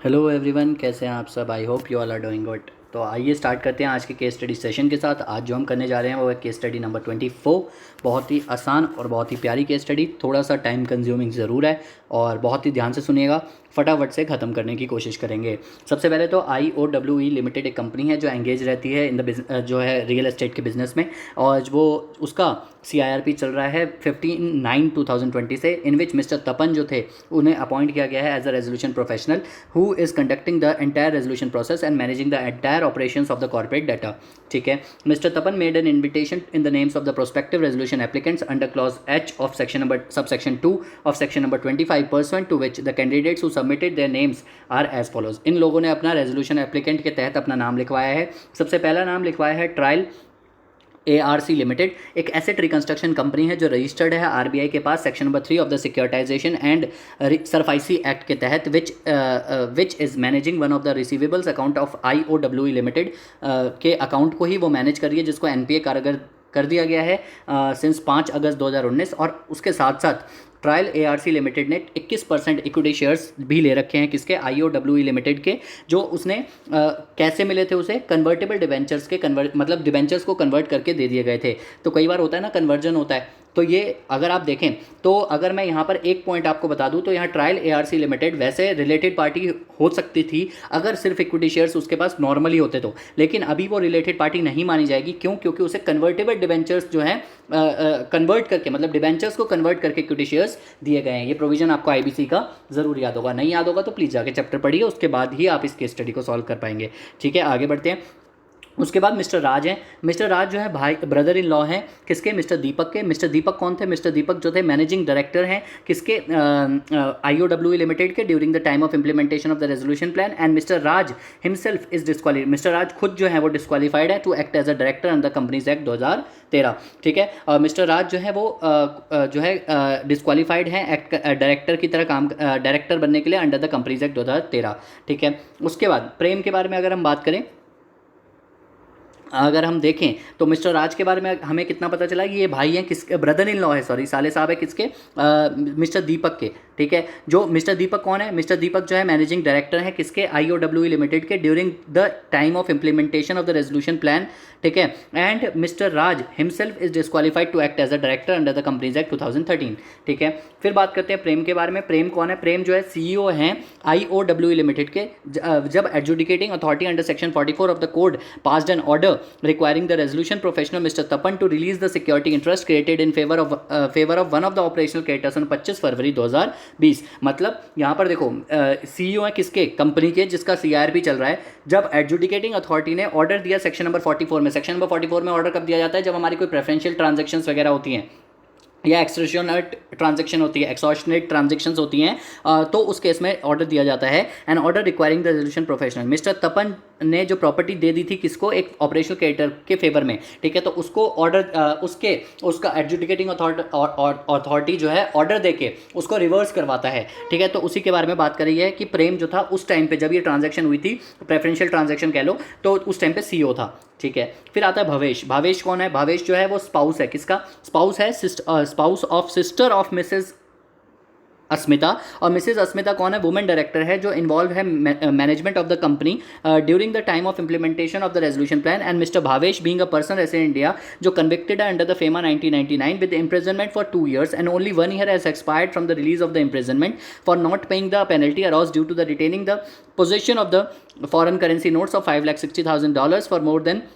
Hello everyone, कैसे हैं आप सब। I hope you all are doing good. तो आइए स्टार्ट करते हैं आज के केस स्टडी सेशन के साथ। आज जो हम करने जा रहे हैं वो है केस स्टडी नंबर 24। बहुत ही आसान और बहुत ही प्यारी केस स्टडी, थोड़ा सा टाइम कंज्यूमिंग ज़रूर है और बहुत ही ध्यान से सुनिएगा, फटाफट से ख़त्म करने की कोशिश करेंगे। सबसे पहले तो IOWE लिमिटेड एक कंपनी है जो एंगेज रहती है इन द जो है रियल एस्टेट के बिज़नेस में, और वो उसका CIRP चल रहा है 15/9/2020 से, इन विच मिस्टर तपन जो थे उन्हें अपॉइंट किया गया है as a resolution professional who is conducting the entire resolution process and managing the entire operations of the corporate data। ठीक है, mister Tapan made an invitation in the names of the prospective resolution applicants under clause H of subsection 2 of section number 25, pursuant to which the candidates who submitted their names are as follows। इन लोगों ने अपना resolution applicant के तहत अपना नाम लिखवाया है। सबसे पहला नाम लिखवाया है ट्रायल ARC लिमिटेड, एक एसेट रिकंस्ट्रक्शन कंपनी है जो रजिस्टर्ड है RBI के पास section number 3 of the securitisation and SARFAESI act के तहत, which is managing one of the receivables account of IOWE limited के अकाउंट को ही वो मैनेज कर रही है, जिसको NPA कारागर कर दिया गया है सिंस 5 अगस्त 2019। और उसके साथ साथ ट्रायल ARC लिमिटेड ने 21% इक्विटी शेयर्स भी ले रखे हैं किसके, IOWE लिमिटेड के, जो उसने कैसे मिले थे उसे, कन्वर्टेबल डिबेंचर्स के मतलब डिबेंचर्स को कन्वर्ट करके दे दिए गए थे। तो कई बार होता है ना, कन्वर्जन होता है। तो ये अगर आप देखें तो अगर मैं यहाँ पर एक पॉइंट आपको बता दूँ तो यहाँ ट्रायल ARC लिमिटेड वैसे रिलेटेड पार्टी हो सकती थी अगर सिर्फ इक्विटी शेयर्स उसके पास नॉर्मली होते तो, लेकिन अभी वो रिलेटेड पार्टी नहीं मानी जाएगी। क्यों? क्योंकि उसे कन्वर्टेबल डिबेंचर्स जो हैं कन्वर्ट करके, मतलब डिबेंचर्स को कन्वर्ट करके इक्विटी शेयर्स दिए गए हैं। ये प्रोविजन आपको IBC का ज़रूर याद होगा, नहीं याद होगा तो प्लीज़ जाके चैप्टर पढ़िए, उसके बाद ही आप इस केस स्टडी को सॉल्व कर पाएंगे। ठीक है, आगे बढ़ते हैं। उसके बाद मिस्टर राज हैं। मिस्टर राज जो है भाई ब्रदर इन लॉ हैं किसके, मिस्टर दीपक के। मिस्टर दीपक कौन थे? मिस्टर दीपक जो थे मैनेजिंग डायरेक्टर हैं किसके, IOWE लिमिटेड के, during the time of implementation of the resolution plan. And mister Raj himself is disqualified, Mr Raj खुद जो है वो डिस्क्वालीफाइड है to act as a director under companies act 2013। ठीक है, मिस्टर राज जो है वो जो है डिस्क्वालीफाइड है एक्ट डायरेक्टर की तरह काम, डायरेक्टर बनने के लिए अंडर द कंपनीज एक्ट 2013। ठीक है, उसके बाद प्रेम के बारे में अगर हम बात करें, अगर हम देखें तो मिस्टर राज के बारे में हमें कितना पता चला कि ये भाई हैं किसके, ब्रदर इन लॉ है, सॉरी साले साहब है किसके, मिस्टर दीपक के। ठीक है, जो मिस्टर दीपक कौन है, मिस्टर दीपक जो है मैनेजिंग डायरेक्टर है किसके, IOWE लिमिटेड के, during the time of implementation of the resolution plan. ठीक है, and mister Raj himself is disqualified to act as a director under the companies act 2013। ठीक है, फिर बात करते हैं प्रेम के बारे में। प्रेम कौन है? प्रेम जो है CEO हैं IOWE लिमिटेड के। जब adjudicating authority under section 44 of the code passed an order requiring the resolution professional Mr. Tapan to release the security interest created in favor of one of the operational creditors on 25 फरवरी 2020। मतलब यहाँ पर देखो CEO है किसके, company के, जिसका CIRP चल रहा है। जब एडजुडिकेटिंग अथॉरिटी ने ऑर्डर दिया सेक्शन नंबर 44 में, सेक्शन नंबर 44 में ऑर्डर कब दिया जाता है, जब हमारी कोई प्रेफरेंशियल ट्रांजेक्शंस वगैरह होती हैं या एक्सटॉर्शनेट ट्रांजैक्शन होती है, एक्सटॉर्शनेट ट्रांजैक्शंस होती हैं, तो उस केस में ऑर्डर दिया जाता है। And order requiring the resolution professional, Mr Tapan ने जो प्रॉपर्टी दे दी थी किसको, एक ऑपरेशनल क्रेडिटर के फेवर में। ठीक है, तो उसको ऑर्डर उसका एडजुडिकेटिंग अथॉरिटी जो है ऑर्डर देके उसको रिवर्स करवाता है। ठीक है, तो उसी के बारे में बात कर रही है कि प्रेम जो था उस टाइम पे जब ये ट्रांजैक्शन हुई थी, प्रेफरेंशियल ट्रांजैक्शन कह लो, तो उस टाइम पे CEO था। ठीक है, फिर आता है भवेश। भावेश कौन है? भावेश जो है वो स्पाउस है किसका, स्पाउस है spouse of sister of Mrs Asmita. और मिसेज अस्मिता कौन है? वुमेन डायरेक्टर है जो इन्वॉल्व है management of the company during the time of implementation of the resolution plan. And mister Bhavesh being a person resident India जो कन्विक्टेड है under the FEMA 1999 with imprisonment for 2 years and only 1 year has expired from the release of the imprisonment for not paying the penalty arose due to the retaining the possession of the foreign currency notes of $560,000 for more than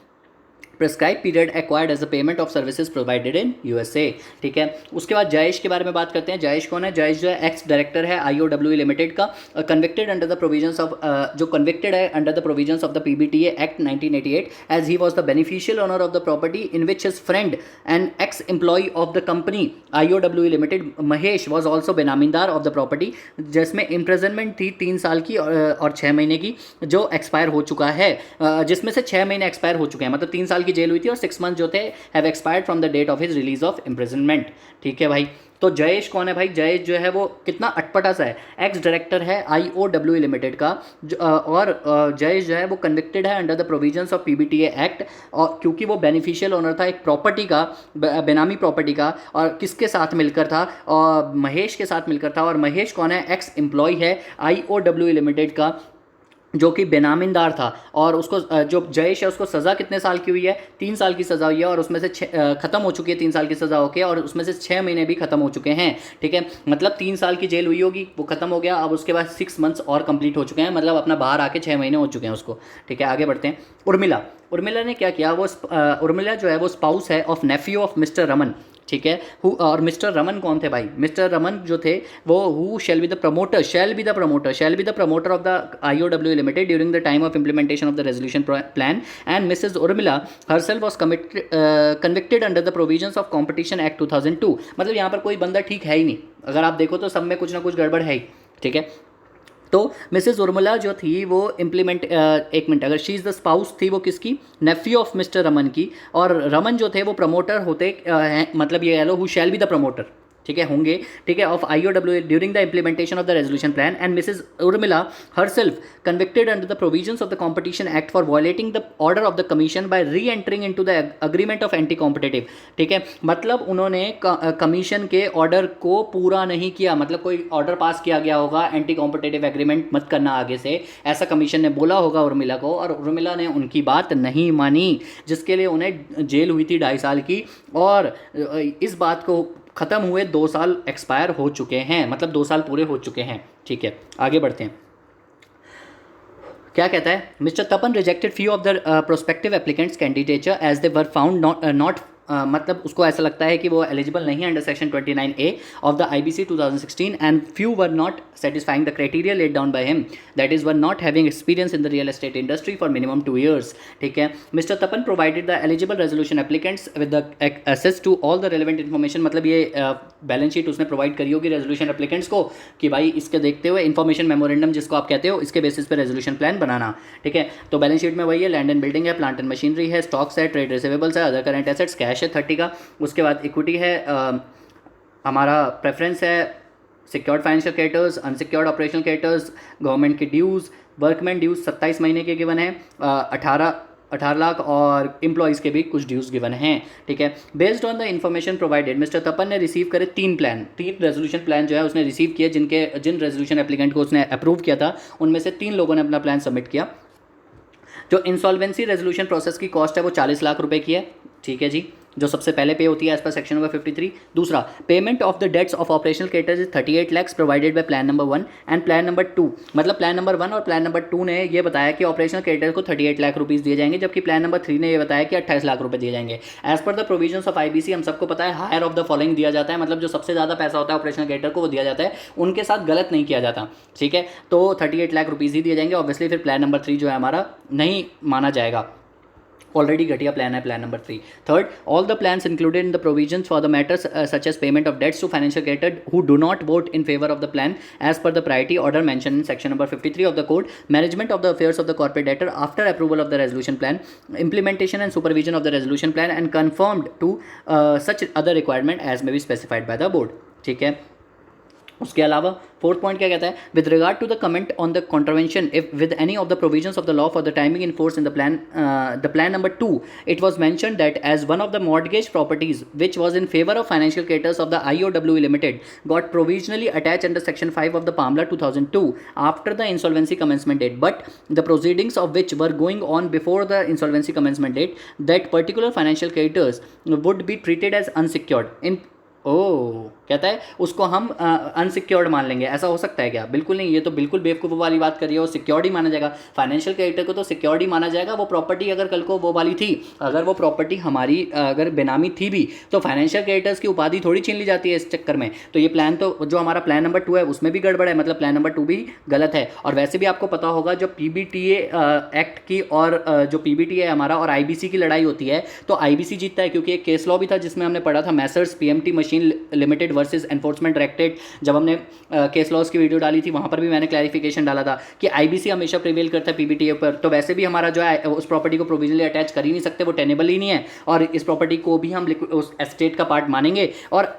prescribe period acquired as a payment of services provided in USA। ठीक है, उसके बाद जयेश के बारे में बात करते हैं। जयेश कौन है? जयेश जो है एक्स डायरेक्टर है IOWE लिमिटेड का, convicted under the provisions of जो कन्विक्टेड है under the provisions of the PBTA act 1988 as he was the beneficial owner of the property in which his friend and ex employee of the company IOWE limited Mahesh was also benamidar of the property, जिसमें imprisonment थी 3 साल की और 6 महीने की, जो expire हो चुका है, जिसमें से 6 महीने एक्सपायर हो चुके हैं, मतलब 3 साल की जेल हुई थी और 6 मंथ जो थे have expired from the date of his release of imprisonment. ठीक है भाई, तो जयेश कौन है भाई? जयेश जो है वो कितना अटपटा सा है, एक्स डायरेक्टर है IOWE लिमिटेड का, और जयेश जो है वो कन्विक्टेड है under the provisions of PBTA act, और क्योंकि वो बेनिफिशियल ओनर था एक प्रॉपर्टी का, बेनामी प्रॉपर्टी का, और किसके साथ मिलकर था, और महेश के साथ मिलकर था। और महेश कौन है? एक्स एम्प्लॉय है IOWE लिमिटेड का, जो कि बेनामिनदार था, और उसको जो जयेश है उसको सज़ा कितने साल की हुई है, 3 साल की सज़ा हुई है, और उसमें से ख़त्म हो चुकी है 3 साल की सज़ा होके, और उसमें से 6 महीने भी ख़त्म हो चुके हैं। ठीक है, मतलब 3 साल की जेल हुई होगी, वो ख़त्म हो गया, अब उसके बाद 6 मंथ्स और कंप्लीट हो चुके हैं, मतलब अपना बाहर आके 6 महीने हो चुके हैं उसको। ठीक है, आगे बढ़ते हैं। उर्मिला, उर्मिला ने क्या किया, वो उर्मिला जो है वो स्पाउस है of Neiphiu of mister Raman. ठीक है, और मिस्टर रमन कौन थे भाई, मिस्टर रमन जो थे वो who shall be the promoter, shall be the promoter of the IOW limited during the time of implementation of the resolution plan, and Mrs Urmila herself was convicted under the provisions of competition act 2002। मतलब यहाँ पर कोई बंदा ठीक है ही नहीं, अगर आप देखो तो सब में कुछ ना कुछ गड़बड़ है ही। ठीक है, तो मिसेज उर्मिला जो थी वो एक मिनट, अगर शी इज़ द स्पाउस थी वो किसकी, नेफ्यू ऑफ मिस्टर रमन की, और रमन जो थे वो प्रमोटर होते हैं, मतलब ये लो who shall be the promoter, ठीक है, होंगे, ठीक है, of IOW during the implementation of the resolution plan, and Mrs Urmila herself convicted under the provisions of the competition act for violating the order of the commission by re entering into the agreement of anti competitive. ठीक है, मतलब उन्होंने commission के order को पूरा नहीं किया, मतलब कोई ऑर्डर पास किया गया होगा एंटी कॉम्पिटिटिव एग्रीमेंट मत करना आगे से, ऐसा कमीशन ने बोला होगा उर्मिला को, और उर्मिला ने उनकी बात नहीं मानी, जिसके लिए उन्हें जेल हुई थी 2.5 साल की, और इस बात को ख़त्म हुए 2 साल एक्सपायर हो चुके हैं, मतलब 2 साल पूरे हो चुके हैं। ठीक है, आगे बढ़ते हैं। क्या कहता है, mister Tapan rejected few of the prospective applicants candidature as they were found not मतलब उसको ऐसा लगता है कि वो एलिजिबल नहीं है under section 29A of the IBC 2016, and few were not satisfying the criteria laid down by him, that is were not having experience in the real estate industry for minimum 2 years. ठीक है, mister Tapan provided the eligible resolution applicants with the access to all the relevant information, मतलब ये balance sheet उसने provide करी होगी resolution applicants को कि भाई इसके देखते हुए इन्फॉर्मेशन मेमोरेंडम जिसको आप कहते हो, इसके बेसिस पे रेजोल्यूशन प्लान बनाना। ठीक है, तो बैलेंस शीट में वही है, लैंड एंड बिल्डिंग है, प्लांट एंड मशीनरी है, स्टॉक्स है, ट्रेड रिसीवेबल्स है, अदर करेंट एसेट्स, कैश है 30 का, उसके बाद इक्विटी है, हमारा प्रेफरेंस है, secured financial creditors, unsecured operational creditors, government की ड्यूज़, वर्कमैन ड्यूज़ 27 महीने के गिवन है, 18 लाख, और एम्प्लॉयज़ के भी कुछ ड्यूज़ गिवन हैं। ठीक है, based on the information provided Mr Tapan ने रिसीव करे 3 रेजोल्यूशन प्लान जो है उसने रिसीव किए, जिन रेजोल्यूशन एप्लीकेंट को उसने अप्रूव किया था उनमें से 3 लोगों ने अपना प्लान सबमिट किया। जो इंसॉल्वेंसी रेजोल्यूशन प्रोसेस की कॉस्ट है वो 40 लाख रुपए की है। ठीक है जी, जो सबसे पहले पे होती है एज पर सेक्शन नंबर 53। दूसरा, payment of the debts of operational creditors is 38 lakh provided by plan number 1 and plan number 2, मतलब प्लान नंबर 1 और प्लान नंबर 2 ने ये बताया कि ऑपरेशनल क्रेडिटर को 38 लाख रुपीज़ दिए जाएंगे, जबकि प्लान नंबर 3 ने ये बताया कि 28 लाख रुपए दिए जाएंगे। As per the provisions of IBC हम सबको पता है हायर ऑफ द फॉलोइंग दिया जाता है, मतलब जो सबसे ज़्यादा पैसा होता है ऑपरेशनल क्रेडिटर को वो दिया जाता है, उनके साथ गलत नहीं किया जाता। ठीक है, तो 38 लाख रुपीज़ ही दिए जाएंगे। ऑब्वियसली फिर प्लान नंबर 3 जो है हमारा नहीं माना जाएगा, ऑलरेडी घटिया प्लान है plan number 3। Third, all the plans included in the provisions for the matters such as payment of debts to financial creditor who do not vote in favour of the plan as per the priority order mention in section number 53 of the code, management of the affairs of the corporate debtor after approval of the resolution plan, implementation and supervision of the resolution plan and conformed to such other requirement as may be specified by the board। ठीक है, उसके अलावा fourth point क्या कहता है, with regard to the comment on the contravention if with any of the provisions of the law for the timing in force in the plan number 2 it was mention that as one of the mortgage properties which was in favour of financial creditors of the IOW limited got provisionally attach under section 5 of the PMLA 2002 after the insolvency commencement date, but the proceedings of which were going on before the insolvency commencement date, that particular financial creditors would be treated as unsecured in. कहता है उसको हम unsecured मान लेंगे, ऐसा हो सकता है क्या? बिल्कुल नहीं, ये तो बिल्कुल बेवकूफ़ वाली बात करी है, वो सिक्योर्ड ही माना जाएगा। फाइनेंशियल क्रेडिटर को तो सिक्योर्ड ही माना जाएगा। वो प्रॉपर्टी अगर कल को वो वाली थी, अगर वो प्रॉपर्टी हमारी अगर बेनामी थी भी, तो फाइनेंशियल क्रेडिटर्स की उपाधि थोड़ी छीन ली जाती है इस चक्कर में। तो ये प्लान तो जो हमारा प्लान नंबर 2 है उसमें भी गड़बड़ है, मतलब प्लान नंबर 2 भी गलत है। और वैसे भी आपको पता होगा जो PBTA एक्ट की और जो PBTA है हमारा और IBC की लड़ाई होती है तो IBC जीतता है, क्योंकि एक केस लॉ भी था जिसमें हमने पढ़ा था Messrs PMT machine limited versus enforcement directorate. जब हमने केस लॉस की वीडियो डाली थी वहां पर भी मैंने क्लैरिफिकेशन डाला था कि IBC हमेशा प्रिवेल करता है PBTA पर। तो वैसे भी हमारा जो है उस प्रॉपर्टी को प्रोविजनली अटैच कर ही नहीं सकते, वो टेनेबल ही नहीं है, और इस प्रॉपर्टी को भी हम उस एस्टेट का पार्ट मानेंगे और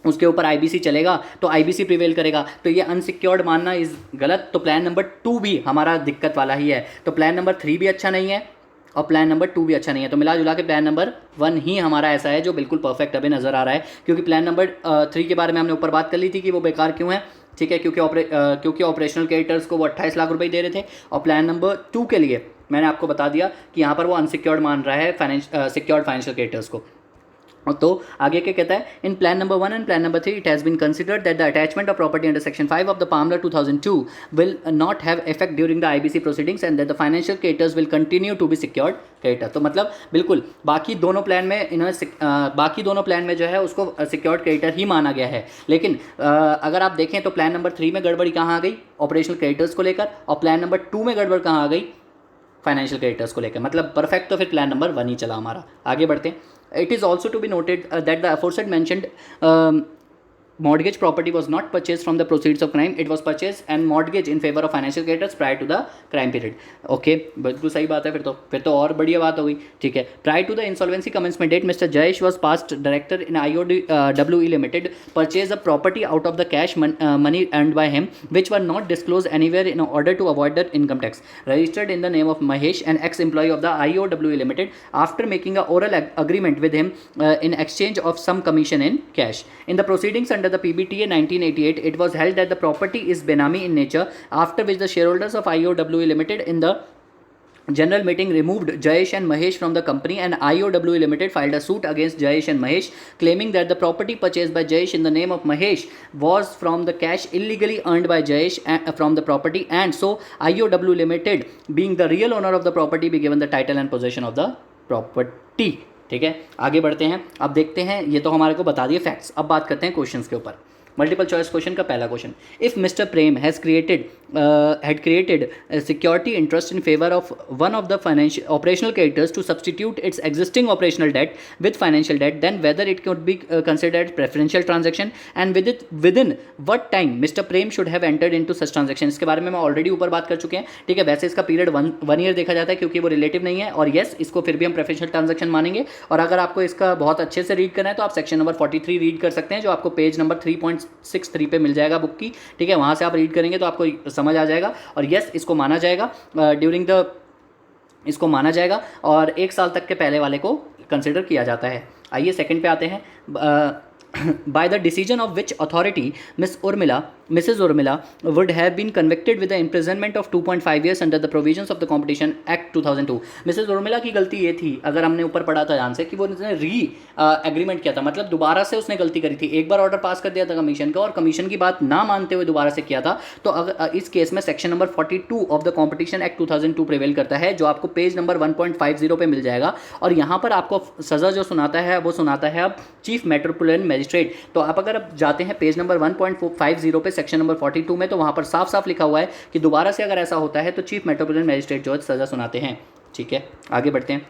उसके ऊपर IBC चलेगा तो IBC प्रिवेल करेगा। तो ये अनसिक्योर्ड मानना इज गलत। तो प्लान नंबर 2 भी हमारा दिक्कत वाला ही है। तो प्लान नंबर 3 भी अच्छा नहीं है और प्लान नंबर 2 भी अच्छा नहीं है। तो मिला जुला के प्लान नंबर 1 ही हमारा ऐसा है जो बिल्कुल परफेक्ट अभी नज़र आ रहा है, क्योंकि प्लान नंबर 3 के बारे में हमने ऊपर बात कर ली थी कि वो बेकार क्यों है। ठीक है, क्योंकि ऑपरेशनल क्रेडिटर्स को वो 28 लाख रुपए दे रहे थे। और प्लान नंबर 2 के लिए मैंने आपको बता दिया कि यहाँ पर वो अनसिक्योर्ड मान रहा है सिक्योर्ड फाइनेंशियल क्रेडिटर्स को। तो आगे क्या कहता है, in plan number 1 and plan number 3 it has been considered that the attachment of property under section 5 of the PMLA 2002 will not have effect during the IBC proceedings and that the financial creditors will continue to be secured creditor. तो मतलब बिल्कुल बाकी दोनों plan में बाकी दोनों plan में जो है उसको सिक्योर्ड क्रेडिटर ही माना गया है। लेकिन अगर आप देखें तो प्लान नंबर 3 में गड़बड़ी कहाँ आ गई, ऑपरेशनल क्रेडिटर्स को लेकर, और प्लान नंबर 2 में गड़बड़ कहाँ आ गई, फाइनेंशियल क्रेडिटर्स को लेकर। मतलब परफेक्ट तो फिर प्लान नंबर 1 ही चला हमारा। आगे बढ़ते हैं। It is also to be noted that the aforesaid mentioned mortgage property was not purchased from the proceeds of crime. It was purchased and mortgage in favor of financial creditors prior to the crime period. Okay, बिल्कुल सही बात है। फिर तो और बढ़िया बात हो गई। ठीक है, prior to the insolvency commencement date, Mr. Jayesh was past director in IOWE Limited, purchased a property out of the cash money earned by him, which were not disclosed anywhere in order to avoid the income tax. Registered in the name of Mahesh, an ex-employee of the IOWE Limited, after making a oral agreement with him in exchange of some commission in cash. In the proceedings under the PBTA 1988, it was held that the property is benami in nature, after which the shareholders of IOWE Limited in the general meeting removed Jayesh and Mahesh from the company, and IOWE Limited filed a suit against Jayesh and Mahesh, claiming that the property purchased by Jayesh in the name of Mahesh was from the cash illegally earned by Jayesh from the property, and so IOWE Limited, being the real owner of the property, be given the title and possession of the property. ठीक है, आगे बढ़ते हैं। अब देखते हैं, ये तो हमारे को बता दिए फैक्ट्स। अब बात करते हैं क्वेश्चंस के ऊपर। मल्टीपल चॉइस क्वेश्चन का पहला question, if mister Prem had created security interest in favour of one of the financial operational creditors to substitute its existing operational debt with financial debt, then whether it could be considered preferential transaction and within what time mister Prem should have entered into such transaction. इसके बारे में मैं already ऊपर बात कर चुके हैं। ठीक है, वैसे इसका पीरियड वन ईयर देखा जाता है क्योंकि वो रिलेटिव नहीं है, और येस इसको फिर भी हम प्रेफरेंशियल ट्रांजेक्शन मानेंगे। और अगर आपको इसका बहुत अच्छे से ड्रीड करना है तो आप सेक्शन नंबर 43 रीड कर सकते हैं, जो आपको पेज नंबर 3.63 पे मिल जाएगा बुक की। ठीक है, वहाँ से आप रीड करेंगे तो आपको समझ आ जाएगा। और यस इसको माना जाएगा इसको माना जाएगा, और 1 साल तक के पहले वाले को कंसिडर किया जाता है। आइए सेकंड पे आते हैं। By the decision of which authority Mrs. Urmila would have been convicted with the imprisonment of 2.5 years under the provisions of the Competition Act 2002। Mrs. Urmila की गलती ये थी, अगर हमने ऊपर पढ़ा था ध्यान से, कि वो उसने एग्रीमेंट किया था, मतलब दोबारा से उसने गलती करी थी। एक बार ऑर्डर पास कर दिया था कमीशन का, और कमीशन की बात ना मानते हुए दोबारा से किया था। तो अगर इस केस में section number 42 of the competition act 2002 prevail करता है, जो आपको पेज नंबर 1.50 पे मिल जाएगा। और यहाँ पर आपको सज़ा जो सुनाता है वो सुनाता है अब चीफ मेट्रोपोलिटन मजिस्ट्रेट। तो आप अगर अब जाते हैं पेज नंबर 1.50 पे सेक्शन नंबर 42 में, तो वहाँ पर साफ साफ लिखा हुआ है कि दोबारा से अगर ऐसा होता है तो चीफ मेट्रोपोलिटन मजिस्ट्रेट जो है सज़ा सुनाते हैं। ठीक है, आगे बढ़ते हैं।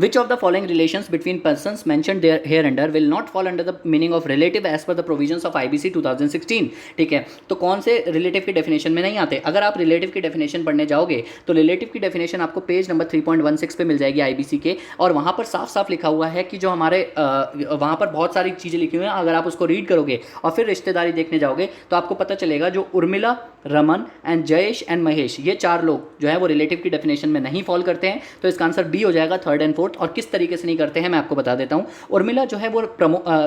Which of the following relations between persons mentioned hereunder will not fall under the meaning of relative as per the provisions of IBC 2016। ठीक है, तो कौन से रिलेटिव की डेफिनेशन में नहीं आते। अगर आप रिलेटिव की डेफिनेशन पढ़ने जाओगे तो रिलेटिव की डेफिनेशन आपको पेज नंबर 3.16 पे मिल जाएगी IBC के, और वहाँ पर साफ साफ लिखा हुआ है कि जो हमारे वहाँ पर बहुत सारी चीज़ें लिखी हुई हैं। अगर आप उसको रीड करोगे और फिर रिश्तेदारी देखने जाओगे तो आपको पता चलेगा जो उर्मिला, रमन एंड जयेश एंड महेश, ये 4 लोग जो है वो रिलेटिव की डेफिनेशन में नहीं फॉल करते हैं। तो इसका आंसर बी हो जाएगा, 3rd and 4th। और किस तरीके से नहीं करते हैं मैं आपको बता देता हूँ। उर्मिला जो है वो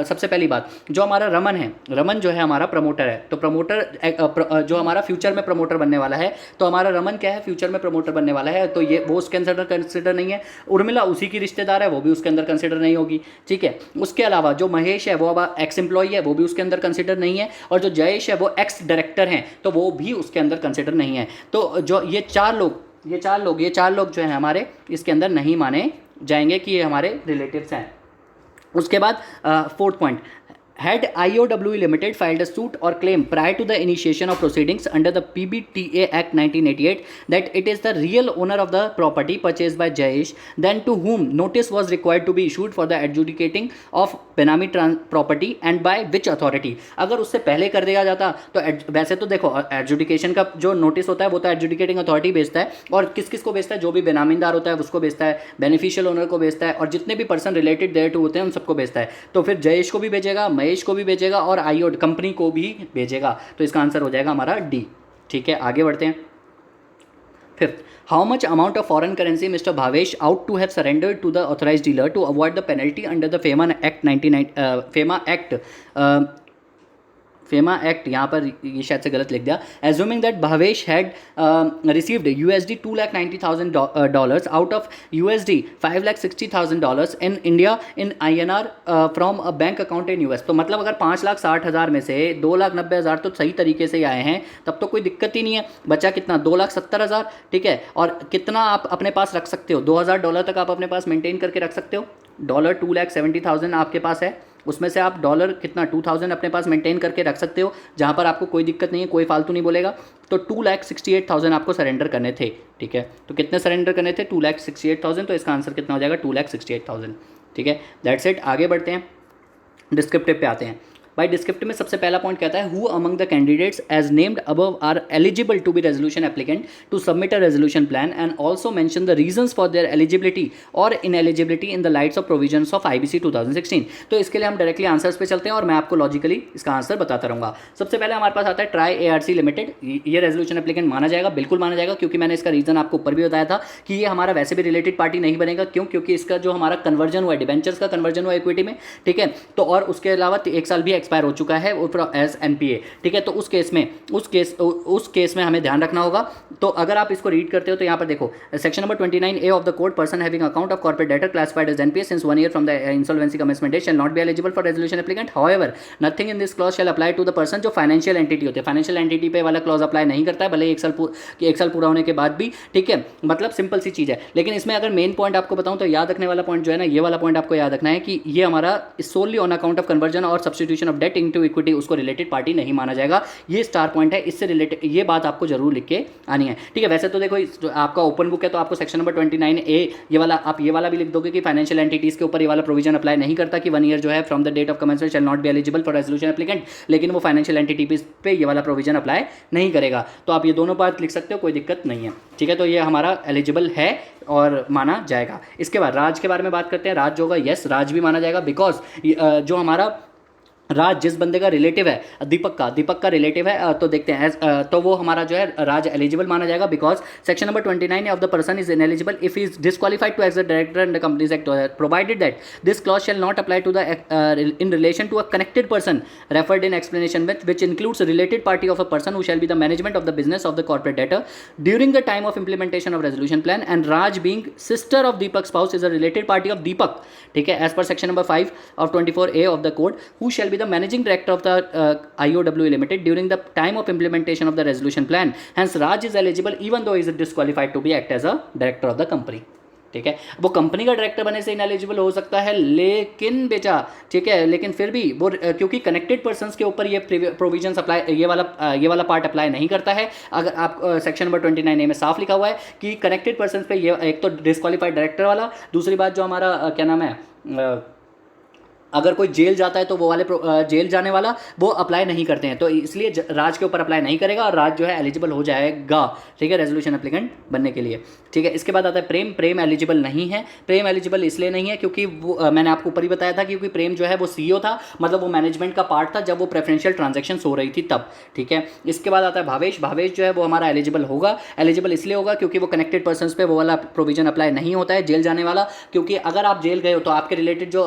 सबसे पहली बात, जो हमारा रमन है, रमन जो है हमारा प्रमोटर है। तो प्रमोटर जो हमारा फ्यूचर में प्रमोटर बनने वाला है, तो हमारा रमन क्या है, फ्यूचर में प्रमोटर बनने वाला है, तो ये वो उसके अंदर कंसिडर नहीं है। उर्मिला उसी की रिश्तेदार है, वो भी उसके अंदर कंसिडर नहीं होगी। ठीक है, उसके अलावा जो महेश है वो अब एक्स एम्प्लॉय है, वो भी उसके अंदर कंसिडर नहीं है। और जो जयेश है वो एक्स डायरेक्टर हैं, तो वो भी उसके अंदर कंसिडर नहीं है। तो जो ये चार लोग जो हैं हमारे इसके अंदर नहीं माने जाएंगे कि ये हमारे रिलेटिव्स हैं। उसके बाद 4th point, had IOWE Limited filed a suit or claim prior to the initiation of proceedings under the PBTA Act 1988 that it is the real owner of the property purchased by Jayesh, then to whom notice was required to be issued for the adjudicating of Benami property and by which authority। अगर उससे पहले कर दिया जाता तो वैसे तो देखो एडजुडिकेशन का जो नोटिस होता है वो तो एडजुडिकेटिंग अथॉरिटी भेजता है, और किस किस को भेजता है, जो भी बेनामीदार होता है उसको भेजता है, बेनिफिशियल ओनर को भेजता है, और जितने भी पर्सन रिलेटेड देयर टू होते हैं उन सबको भेजता है। तो फिर जयेश को भी भेजेगा, महेश को भी भेजेगा, और आईओड कंपनी को भी भेजेगा। तो इसका आंसर हो जाएगा हमारा डी। ठीक है, आगे बढ़ते हैं। 5th, how much amount of foreign currency Mr. Bhavesh ought to have surrendered to the authorized dealer to avoid the penalty under the FEMA Act FEMA act, यहाँ पर ये शायद से गलत लिख दिया, assuming that Bhavesh had received USD $290,000 out of USD $560,000 in India in INR from a bank account in US। तो मतलब अगर 5,60,000 में से 2,90,000 तो सही तरीके से आए हैं तब तो कोई दिक्कत ही नहीं है। बचा कितना, 2,70,000, ठीक है। और कितना आप अपने पास रख सकते हो, $2,000 तक आप अपने पास मेंटेन करके रख सकते हो। $2,70,000 आपके पास है, उसमें से आप डॉलर कितना 2,000 अपने पास मेंटेन करके रख सकते हो, जहाँ पर आपको कोई दिक्कत नहीं है, कोई फालतू नहीं बोलेगा। तो 2,68,000 आपको सरेंडर करने थे, ठीक है। तो कितने सरेंडर करने थे, 2,68,000। तो इसका आंसर कितना हो जाएगा, 2,68,000, ठीक है। That's it. आगे बढ़ते हैं, डिस्क्रिप्टिव पे आते हैं। भाई डिस्क्रिप्टिव में सबसे पहला पॉइंट कहता है, who among the candidates as named above are eligible to be resolution applicant to submit a resolution plan and also mention the reasons for their eligibility और ineligibility in the lights of provisions of IBC 2016। तो इसके लिए हम directly answers पे चलते हैं और मैं आपको लॉजिकली इसका आंसर बताता रहूँगा। सबसे पहले हमारे पास आता है ट्राई ARC लिमिटेड। ये रेजोल्यूशन एप्लीकेंट माना जाएगा, बिल्कुल माना जाएगा, क्योंकि मैंने इसका रीजन आपको ऊपर भी बताया था कि ये हमारा वैसे भी रिलेटेड पार्टी नहीं बनेगा। क्यों? क्योंकि इसका जो हमारा कन्वर्जन हुआ है, डिबेंचर्स का कन्वर्जन हुआ इक्विटी में, ठीक है। तो और उसके अलावा 1 साल भी एक्सपायर हो चुका है एज NPA, ठीक है। तो उस केस में हमें ध्यान रखना होगा। तो अगर आप इसको रीड करते हो तो यहाँ पर देखो, section number 29A of the code, person having account of corporate debtor classified as NPA since 1 year from the insolvency commencement date shall not be eligible for resolution applicant. However nothing in this clause shall apply to the person. जो financial entity होते हैं, financial entity पे वाला clause apply नहीं करता है, भले 1 साल पूरा होने के बाद भी, ठीक है। मतलब सिंपल सी चीज़ है। लेकिन इसमें अगर मेन पॉइंट आपको बताऊं तो याद रखने वाला पॉइंट जो है ना, ये वाला पॉइंट आपको याद रखना है कि ये हमारा solely on account of conversion और substitution of debt into equity, उसको रिलेटेड पार्टी नहीं माना जाएगा। ये स्टार पॉइंट है, इससे रिलेटेड ये बात आपको जरूर लिख के आनी है, ठीक है। वैसे तो देखो आपका ओपन बुक है तो आपको सेक्शन नंबर 29A ये वाला, आप ये वाला भी लिख दोगे कि फाइनेंशियल एंटिटीज के ऊपर ये वाला प्रोविजन अप्लाई नहीं करता कि 1 ईयर जो है from the date of commencement shall not be eligible for resolution applicant, लेकिन वो फाइनेंशियल एंटिटीज पे ये वाला प्रोविजन अप्लाई नहीं करेगा। तो आप ये दोनों बात लिख सकते हो, कोई दिक्कत नहीं है, ठीक है। तो ये हमारा एलिजिबल है और माना जाएगा। इसके बाद राज के बारे में बात करते हैं। राज जो होगा, यस राज भी माना जाएगा, बिकॉज जो हमारा राज जिस बंदे का रिलेटिव है, दीपक का रिलेटिव है, तो देखते हैं तो वो हमारा जो है राज एलिजिबल माना जाएगा, because section number 29 of the person is ineligible if he is disqualified to as the director in the companies act, provided that this clause shall not apply to the in relation to a connected person referred in explanation which includes related party of a person who shall be the management of the business of the corporate debtor during the time of implementation of resolution plan and Raj being sister of Deepak spouse is a related party of Deepak, ठीक है, as per section number 5 of 24A of the code, who shall be the managing director of the IOW Limited during the time of implementation of the resolution plan. Hence Raj is eligible even though he is disqualified to be act as a director of the company. ठीक है, वो company का director बनने से ineligible हो सकता है, लेकिन बेचा, ठीक है, लेकिन फिर भी वो क्योंकि कनेक्टेड पर्संस के ऊपर ये प्रोविजंस अप्लाई, ये वाला पार्ट अप्लाई नहीं करता है। अगर आप सेक्शन नंबर 29A में साफ लिखा हुआ है कि कनेक्टेड पर्संस पे ये एक तो डिस्क्वालीफाइड डायरेक्टर वाला, दूसरी बात जो हमारा क्या नाम है, अगर कोई जेल जाता है तो वो वाले जेल जाने वाला वो अप्लाई नहीं करते हैं, तो इसलिए राज के ऊपर अप्लाई नहीं करेगा और राज जो है एलिजिबल हो जाएगा, ठीक है, रेजोल्यूशन एप्लीकेंट बनने के लिए, ठीक है। इसके बाद आता है प्रेम एलिजिबल नहीं है। प्रेम एलिजिबल इसलिए नहीं है क्योंकि वो मैंने आपको ऊपर ही बताया था, क्योंकि प्रेम जो है वो CEO था, मतलब वो मैनेजमेंट का पार्ट था जब वो प्रेफरेंशियल ट्रांजेक्शन हो रही थी तब, ठीक है। इसके बाद आता है भावेश जो है वो हमारा एलिजिबल होगा। एलिजिबल इसलिए होगा क्योंकि वो कनेक्टेड पर्सन पे वो वाला प्रोविजन अप्लाई नहीं होता है, जेल जाने वाला, क्योंकि अगर आप जेल गए हो तो आपके रिलेटेड जो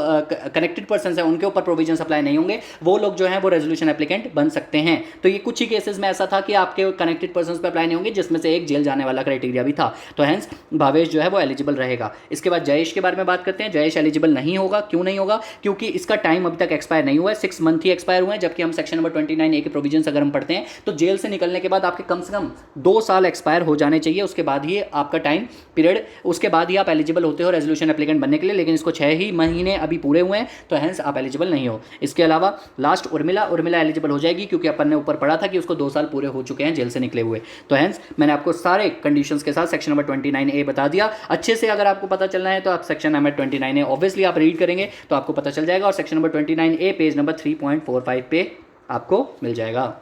कनेक्टेड पर्सन है उनके ऊपर प्रोविजन अप्लाई नहीं होंगे, वो लोग जो है वो रेजोल्यूशन एप्लीकेंट बन सकते हैं। तो ये कुछ ही केसेस में ऐसा था कि आपके कनेक्टेड पर्सन पे अप्लाई नहीं होंगे, जिसमें से एक जेल जाने वाला क्राइटेरिया भी था, तो हेंस भावेश जो है वो एलिजिबल रहेगा। इसके बाद जयेश के बारे में बात करते हैं। जयेश एलिजिबल नहीं होगा। क्यों नहीं होगा? क्योंकि इसका टाइम अभी तक एक्सपायर नहीं हुआ है, 6 मंथ ही एक्सपायर हुए हैं, जबकि हम सेक्शन नंबर 29A के प्रोविजंस अगर हम पढ़ते हैं तो जेल से निकलने के बाद आपके कम से कम 2 साल एक्सपायर हो जाने चाहिए, उसके बाद ही आपका टाइम पीरियड, उसके बाद ही आप एलिजिबल होते हो रेजोल्यूशन एप्लीकेंट बनने के लिए, लेकिन इसको 6 ही महीने अभी पूरे हुए हैं, तो हेंस आप एलिजिबल नहीं हो। इसके अलावा लास्ट उर्मिला एलिजिबल हो जाएगी, क्योंकि अपन ने ऊपर पढ़ा था कि उसको 2 साल पूरे हो चुके हैं जेल से निकले हुए, तो हेंस मैंने आपको सारे कंडीशंस के साथ सेक्शन नंबर 29A बता दिया। अच्छे से अगर आपको पता चलना है तो आप सेक्शन नंबर 29A ऑब्वियसली आप रीड करेंगे तो आपको पता चल जाएगा, और section number 29A page number 3.45 पे आपको मिल जाएगा।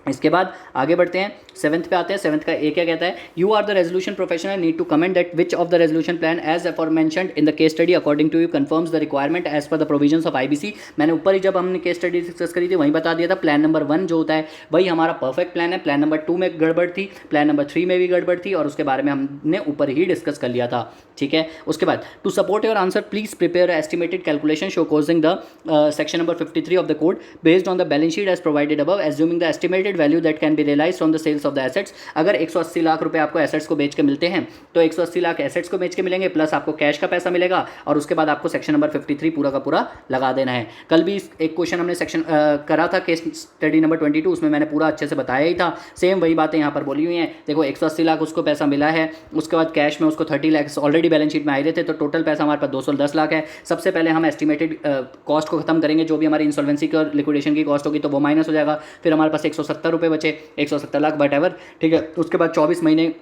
इसके बाद आगे बढ़ते हैं, सेवन्थ पे आते हैं। सेवन्थ का ए क्या कहता है, you are the resolution professional need to comment that which of the resolution plan as aforementioned in the case study according to you confirms the requirement as per the provisions of IBC. मैंने ऊपर ही जब हमने case study discuss करी थी वहीं बता दिया था, प्लान नंबर 1 जो होता है वही हमारा परफेक्ट प्लान है, प्लान नंबर 2 में गड़बड़ थी, प्लान नंबर 3 में भी गड़बड़ थी, और उसके बारे में हमने ऊपर ही डिस्कस कर लिया था, ठीक है। उसके बाद to support your answer please prepare estimated calculation show causing the section number 53 of the code based on the balance sheet as provided above assuming the estimated value that can be realised from the sales of the assets. अगर 180 लाख रुपए आपको assets को बेच के मिलते हैं तो 180 lakh assets को बेच के मिलेंगे, प्लस आपको कैश का पैसा मिलेगा, और उसके बाद आपको सेक्शन नंबर 53 पूरा का पूरा लगा देना है। कल भी एक क्वेश्चन हमने सेक्शन करा था केस स्टडी नंबर 22, उसमें मैंने पूरा अच्छे से बताया ही था, सेम वही बातें यहाँ पर बोली हुई हैं। देखो 180 लाख उसको पैसा मिला है, उसके बाद कैश में उसको 30 लाख ऑलरेडी बैलेंस शीट में आए रहे थे, तो टोटल पैसा हमारे पास 210 लाख है। सबसे पहले हम एस्टिमेटेड कॉस्ट को खत्म करेंगे, जो भी हमारी इंसॉल्वेंसी की और लिक्विडेशन की कॉस्ट होगी तो वो माइनस हो जाएगा, फिर हमारे पास 170 रुपये बचे, 170 लाख वट एवर, ठीक है। उसके बाद 24 महीने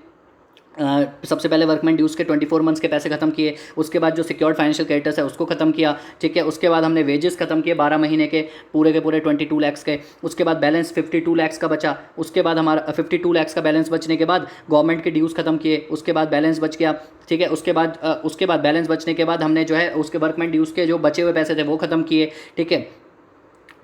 सबसे पहले वर्कमैन ड्यूज़ के 24 मंथ्स के पैसे खत्म किए, उसके बाद जो सिक्योर्ड फाइनेंशियल क्रेडिटर्स है उसको खत्म किया, ठीक है। उसके बाद हमने वेजेस खत्म किए 12 महीने के पूरे 22 लाख के। उसके बाद बैलेंस 52 लाख का बचा, उसके बाद हमारा 52 लाख का बैलेंस बचने के बाद गवर्नमेंट के ड्यूज़ खत्म किए, उसके बाद बैलेंस बच गया, ठीक है। उसके बाद बैलेंस बचने के बाद हमने जो है उसके वर्कमैन ड्यूज़ के जो बचे हुए पैसे थे वो खत्म किए, ठीक है।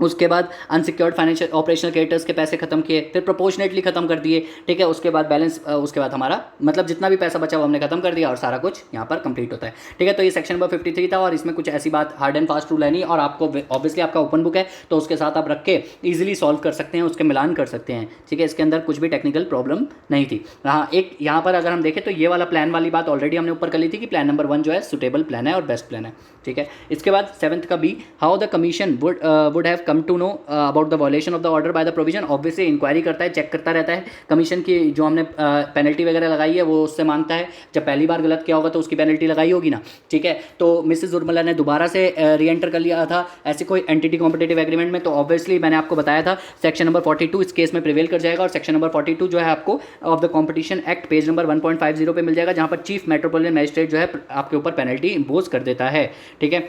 उसके बाद अनसिक्योर्ड फाइनेंशियल ऑपरेशनल क्रेडिटर्स के पैसे खत्म किए, फिर प्रोपोर्शनेटली खत्म कर दिए, ठीक है। उसके बाद बैलेंस उसके बाद हमारा मतलब जितना भी पैसा बचा वो हमने खत्म कर दिया, और सारा कुछ यहाँ पर कंप्लीट होता है, ठीक है। तो ये सेक्शन नंबर 53 था, और इसमें कुछ ऐसी बात हार्ड एंड फास्ट रूल है नहीं, और आपको ऑब्वियसली आपका ओपन बुक है तो उसके साथ आप रख के ईजिली सॉल्व कर सकते हैं, उसके मिलान कर सकते हैं, ठीक है। इसके अंदर कुछ भी टेक्निकल प्रॉब्लम नहीं थी। हाँ, एक यहाँ पर अगर हम देखें तो ये वाला प्लान वाली बात ऑलरेडी हमने ऊपर कर ली थी कि प्लान नंबर 1 जो है सुटेबल प्लान है और बेस्ट प्लान है, ठीक है। इसके बाद 7th का B, how the commission would have come to know about the violation of the order by the provision. Obviously inquiry करता है, चेक करता रहता है, कमीशन की जो हमने पेनल्टी वगैरह लगाई है वो उससे मांगता है, जब पहली बार गलत किया होगा तो उसकी पेनल्टी लगाई होगी ना, ठीक है। तो मिसेस उर्मिला ने दोबारा से री एंटर कर लिया था ऐसे कोई एंटिटी कॉम्पिटेटिव एग्रीमेंट में, तो ऑब्वियसली मैंने आपको बताया था सेक्शन नंबर 42 इस केस में प्रिवेल कर जाएगा, और सेक्शन नंबर 42 जो है आपको of the competition act page number 1.50 पे मिल जाएगा, जहाँ पर चीफ मेट्रोपोलिटन मैजिस्ट्रेट जो है आपके ऊपर पेनल्टी इम्पोज कर देता है, ठीक है।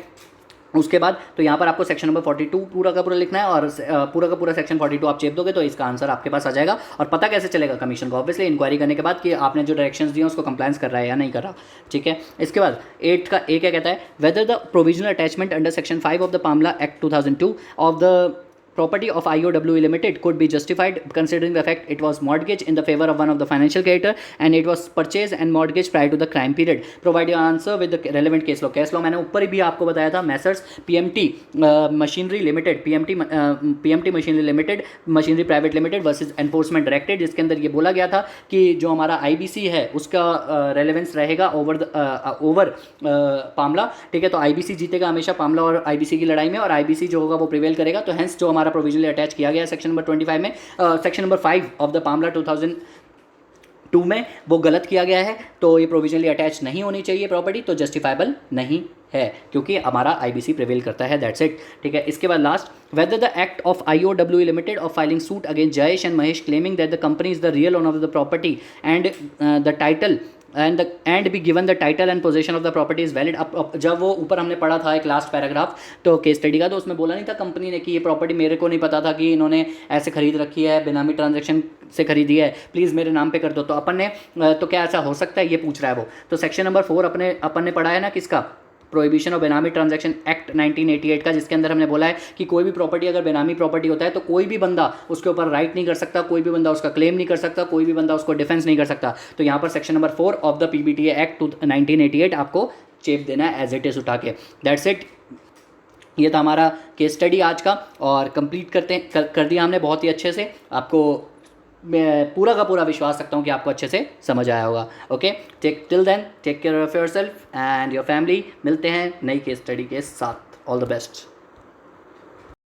उसके बाद तो यहाँ पर आपको सेक्शन नंबर 42 पूरा का पूरा लिखना है, और पूरा का पूरा सेक्शन 42 आप चेप दोगे तो इसका आंसर आपके पास आ जाएगा। और पता कैसे चलेगा कमीशन को, ऑब्वियसली इंक्वायरी करने के बाद कि आपने जो डायरेक्शंस दिए उसको कंप्लायंस कर रहा है या नहीं कर रहा, ठीक है। इसके बाद 8 का ए क्या कहता है, whether the provisional attachment under section 5 of the PMLA act 2002 of the property of IOWE Limited could be justified considering the fact it was mortgaged in the favor of one of the financial creditor and it was purchased and mortgaged prior to the crime period. Provide your answer with the relevant case law. Case law मैंने ऊपर भी आपको बताया था, Messrs PMT machinery limited, PMT machinery limited, machinery private limited versus enforcement directed, जिसके अंदर ये बोला गया था कि जो हमारा IBC है उसका रेलेवेंस रहेगा ओवर पामला, ठीक है। तो IBC जीतेगा हमेशा पामला और IBC की लड़ाई में, और IBC जो होगा वो प्रिवेल करेगा, तो हेंस जो हमारा प्रोविजनली अटैच किया गया सेक्शन नंबर 25 में, section number 5 of the PMLA 2002 में वो गलत किया गया है, तो ये प्रोविजनली अटैच नहीं होनी चाहिए प्रॉपर्टी, तो जस्टिफाइबल नहीं है क्योंकि हमारा IBC प्रिवेल करता है, दैट्स इट, ठीक है। इसके बाद last, whether the act of IOWE limited of filing suit against Jayesh and Mahesh claiming that the company is the real owner of the property and the title and be given the title and possession of the property is valid। अब जब वो ऊपर हमने पढ़ा था एक last paragraph तो case study का, तो उसमें बोला नहीं था कंपनी ने कि ये प्रॉपर्टी मेरे को नहीं पता था कि इन्होंने ऐसे खरीद रखी है, बेनामी ट्रांजैक्शन से खरीदी है, प्लीज़ मेरे नाम पे कर दो, तो अपन ने तो क्या ऐसा हो सकता है, ये पूछ रहा है वो। तो सेक्शन नंबर 4 अपन ने पढ़ा है ना किसका, प्रोहिबिशन ऑफ बेनामी ट्रांजैक्शन एक्ट 1988 का, जिसके अंदर हमने बोला है कि कोई भी प्रॉपर्टी अगर बेनामी प्रॉपर्टी होता है तो कोई भी बंदा उसके ऊपर राइट नहीं कर सकता, कोई भी बंदा उसका क्लेम नहीं कर सकता, कोई भी बंदा उसको डिफेंस नहीं कर सकता। तो यहाँ पर section number 4 of the PBTA act 1988 आपको चेप देना है एज इट इज उठा के, दैट्स इट। ये था हमारा केस स्टडी आज का, और कंप्लीट कर दिया हमने बहुत ही अच्छे से। आपको मैं पूरा का पूरा विश्वास रखता हूँ कि आपको अच्छे से समझ आया होगा। Okay, till then take care of yourself and your family. मिलते हैं नई केस स्टडी के साथ। All the best.